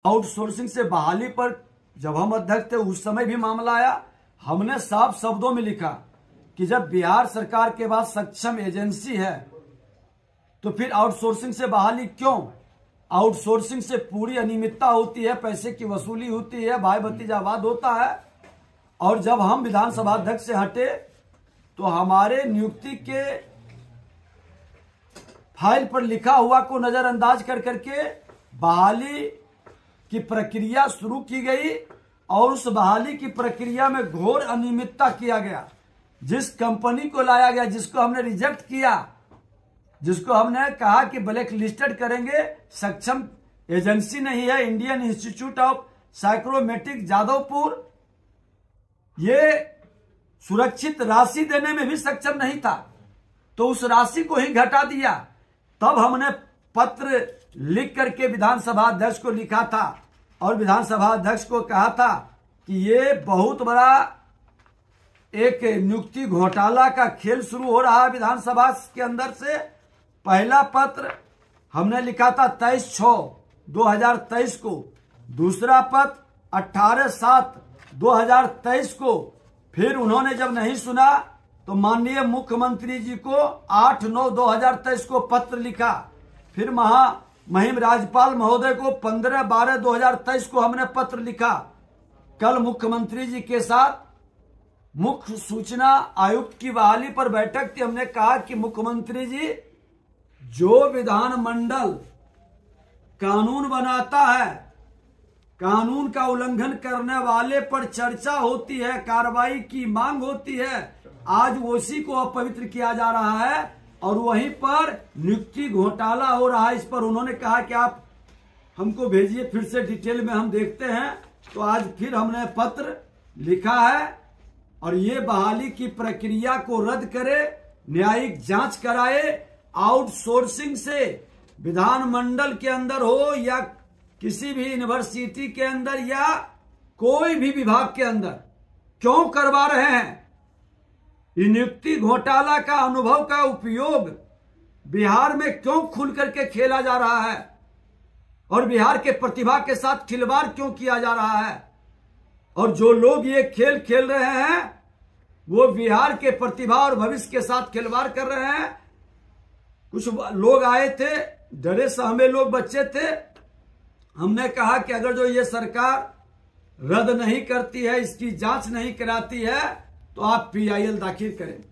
Outsourcing से बहाली पर जब हम अध्यक्ष थे उस समय भी मामला आया। हमने साफ शब्दों में लिखा कि जब बिहार सरकार के पास सक्षम एजेंसी है तो फिर आउटसोर्सिंग से बहाली क्यों? आउटसोर्सिंग से पूरी अनियमितता होती है, पैसे की वसूली होती है, भाई भतीजावाद होता है। और जब हम विधानसभा अध्यक्ष से हटे तो हमारे नियुक्ति के फाइल पर लिखा हुआ को नजरअंदाज कर करके बहाली की प्रक्रिया शुरू की गई और उस बहाली की प्रक्रिया में घोर अनियमितता किया गया। जिस कंपनी को लाया गया, जिसको हमने रिजेक्ट किया, जिसको हमने कहा कि ब्लैक लिस्टेड करेंगे, सक्षम एजेंसी नहीं है, Indian institute of psychrometric Jadavpur, ये सुरक्षित राशि देने में भी सक्षम नहीं था, तो उस राशि को ही घटा दिया। तब हमने पत्र लिख करके विधानसभा अध्यक्ष को लिखा था और विधानसभा अध्यक्ष को कहा था कि ये बहुत बड़ा एक नियुक्ति घोटाला का खेल शुरू हो रहा है विधानसभा के अंदर से। पहला पत्र हमने लिखा था 23/6/2023 को, दूसरा पत्र 18/7/2023 को। फिर उन्होंने जब नहीं सुना तो माननीय मुख्यमंत्री जी को 8/9/2023 को पत्र लिखा। फिर महिम राज्यपाल महोदय को 15/12/2023 को हमने पत्र लिखा। कल मुख्यमंत्री जी के साथ मुख्य सूचना आयुक्त की बहाली पर बैठक थी। हमने कहा कि मुख्यमंत्री जी, जो विधानमंडल कानून बनाता है, कानून का उल्लंघन करने वाले पर चर्चा होती है, कार्रवाई की मांग होती है, आज उसी को अपवित्र किया जा रहा है और वहीं पर नियुक्ति घोटाला हो रहा है। इस पर उन्होंने कहा कि आप हमको भेजिए, फिर से डिटेल में हम देखते हैं। तो आज फिर हमने पत्र लिखा है और ये बहाली की प्रक्रिया को रद्द करे, न्यायिक जांच कराए। आउटसोर्सिंग से विधानमंडल के अंदर हो या किसी भी यूनिवर्सिटी के अंदर या कोई भी विभाग के अंदर क्यों करवा रहे हैं? नियुक्ति घोटाला का अनुभव का उपयोग बिहार में क्यों खुल करके खेला जा रहा है और बिहार के प्रतिभा के साथ खिलवाड़ क्यों किया जा रहा है? और जो लोग ये खेल खेल रहे हैं वो बिहार के प्रतिभा और भविष्य के साथ खिलवाड़ कर रहे हैं। कुछ लोग आए थे, डरे सहमे लोग बच्चे थे। हमने कहा कि अगर जो ये सरकार रद्द नहीं करती है, इसकी जांच नहीं कराती है, तो आप PIL दाखिल करें।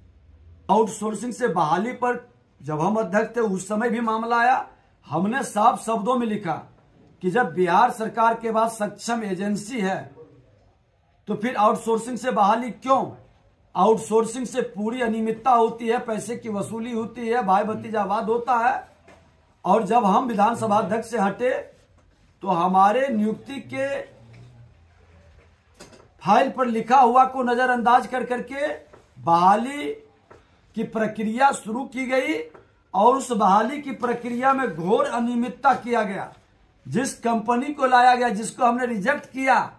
आउटसोर्सिंग से बहाली पर जब हम अध्यक्ष थे उस समय भी मामला आया। हमने साफ शब्दों में लिखा कि जब बिहार सरकार के पास सक्षम एजेंसी है तो फिर आउटसोर्सिंग से बहाली क्यों? आउटसोर्सिंग से पूरी अनियमितता होती है, पैसे की वसूली होती है, भाई भतीजावाद होता है। और जब हम विधानसभा अध्यक्ष से हटे तो हमारे नियुक्ति के फाइल पर लिखा हुआ को नजरअंदाज कर करके बहाली की प्रक्रिया शुरू की गई और उस बहाली की प्रक्रिया में घोर अनियमितता किया गया। जिस कंपनी को लाया गया, जिसको हमने रिजेक्ट किया,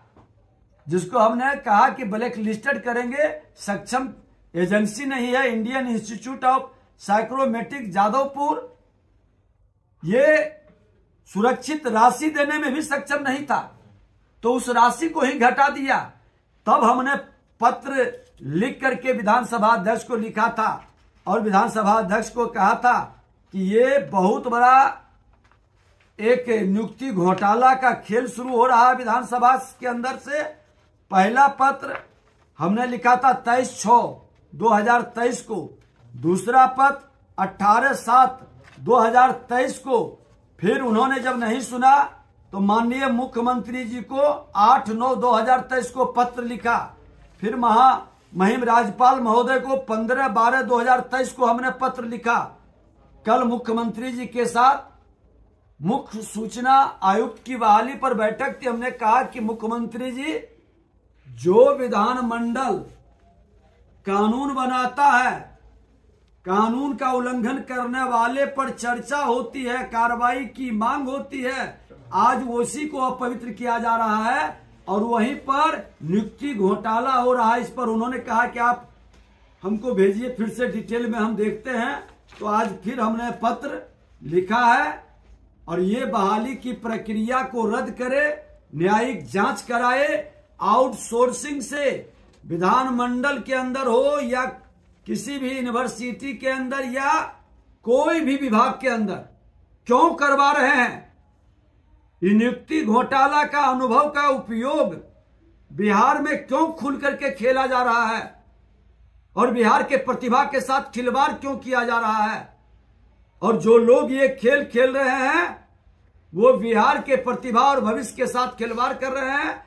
जिसको हमने कहा कि ब्लैक लिस्टेड करेंगे, सक्षम एजेंसी नहीं है, Indian institute of psychrometric Jadavpur, ये सुरक्षित राशि देने में भी सक्षम नहीं था, तो उस राशि को ही घटा दिया। तब हमने पत्र लिख करके विधानसभा अध्यक्ष को लिखा था और विधानसभा अध्यक्ष को कहा था कि ये बहुत बड़ा एक नियुक्ति घोटाला का खेल शुरू हो रहा है विधानसभा के अंदर से। पहला पत्र हमने लिखा था 23/6/2023 को, दूसरा पत्र 18/7/2023 को। फिर उन्होंने जब नहीं सुना तो माननीय मुख्यमंत्री जी को 8/9/2023 को पत्र लिखा। फिर महिम राज्यपाल महोदय को 15/12/2023 को हमने पत्र लिखा। कल मुख्यमंत्री जी के साथ मुख्य सूचना आयुक्त की बहाली पर बैठक थी। हमने कहा कि मुख्यमंत्री जी, जो विधानमंडल कानून बनाता है, कानून का उल्लंघन करने वाले पर चर्चा होती है, कार्रवाई की मांग होती है, आज उसी को अपवित्र किया जा रहा है और वहीं पर नियुक्ति घोटाला हो रहा है। इस पर उन्होंने कहा कि आप हमको भेजिए, फिर से डिटेल में हम देखते हैं। तो आज फिर हमने पत्र लिखा है और ये बहाली की प्रक्रिया को रद्द करे, न्यायिक जांच कराए, आउटसोर्सिंग से विधानमंडल के अंदर हो या किसी भी यूनिवर्सिटी के अंदर या कोई भी विभाग के अंदर क्यों करवा रहे हैं। ये नियुक्ति घोटाला का अनुभव का उपयोग बिहार में क्यों खुल करके खेला जा रहा है और बिहार के प्रतिभा के साथ खिलवाड़ क्यों किया जा रहा है। और जो लोग ये खेल खेल रहे हैं वो बिहार के प्रतिभा और भविष्य के साथ खिलवाड़ कर रहे हैं।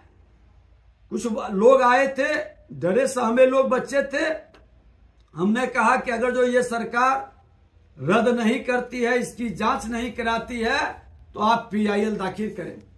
कुछ लोग आए थे, डरे सहमे लोग बच्चे थे। हमने कहा कि अगर जो ये सरकार रद्द नहीं करती है, इसकी जांच नहीं कराती है, तो आप PIL दाखिल करें।